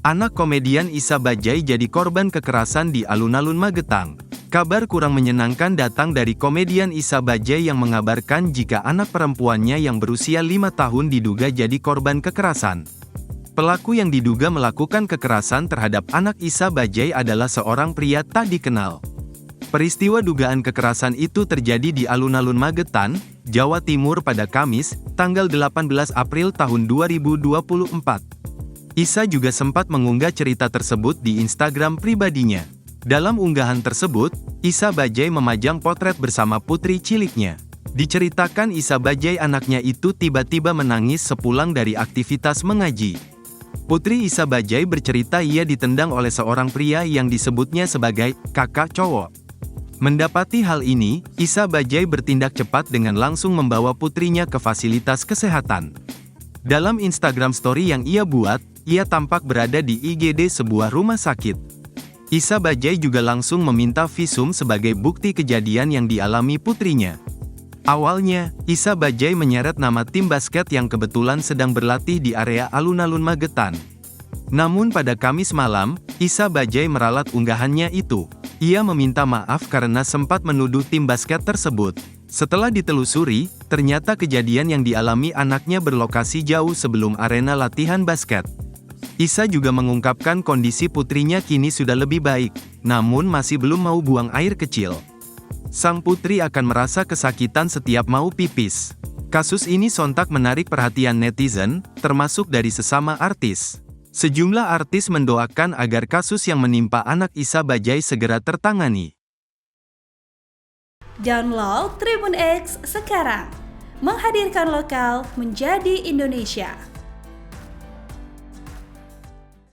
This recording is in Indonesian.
Anak komedian Isa Bajaj jadi korban kekerasan di alun-alun Magetan. Kabar kurang menyenangkan datang dari komedian Isa Bajaj yang mengabarkan jika anak perempuannya yang berusia 5 tahun diduga jadi korban kekerasan. Pelaku yang diduga melakukan kekerasan terhadap anak Isa Bajaj adalah seorang pria tak dikenal. Peristiwa dugaan kekerasan itu terjadi di alun-alun Magetan, Jawa Timur pada Kamis, tanggal 18 April tahun 2024. Isa juga sempat mengunggah cerita tersebut di Instagram pribadinya. Dalam unggahan tersebut, Isa Bajaj memajang potret bersama putri ciliknya. Diceritakan Isa Bajaj anaknya itu tiba-tiba menangis sepulang dari aktivitas mengaji. Putri Isa Bajaj bercerita ia ditendang oleh seorang pria yang disebutnya sebagai kakak cowok. Mendapati hal ini, Isa Bajaj bertindak cepat dengan langsung membawa putrinya ke fasilitas kesehatan. Dalam Instagram story yang ia buat, ia tampak berada di IGD sebuah rumah sakit. Isa Bajaj juga langsung meminta visum sebagai bukti kejadian yang dialami putrinya. Awalnya, Isa Bajaj menyeret nama tim basket yang kebetulan sedang berlatih di area alun-alun Magetan. Namun pada Kamis malam, Isa Bajaj meralat unggahannya itu. Ia meminta maaf karena sempat menuduh tim basket tersebut. Setelah ditelusuri, ternyata kejadian yang dialami anaknya berlokasi jauh sebelum arena latihan basket. Isa juga mengungkapkan kondisi putrinya kini sudah lebih baik, namun masih belum mau buang air kecil. Sang putri akan merasa kesakitan setiap mau pipis. Kasus ini sontak menarik perhatian netizen, termasuk dari sesama artis. Sejumlah artis mendoakan agar kasus yang menimpa anak Isa Bajaj segera tertangani. Download Tribun X sekarang, menghadirkan lokal menjadi Indonesia.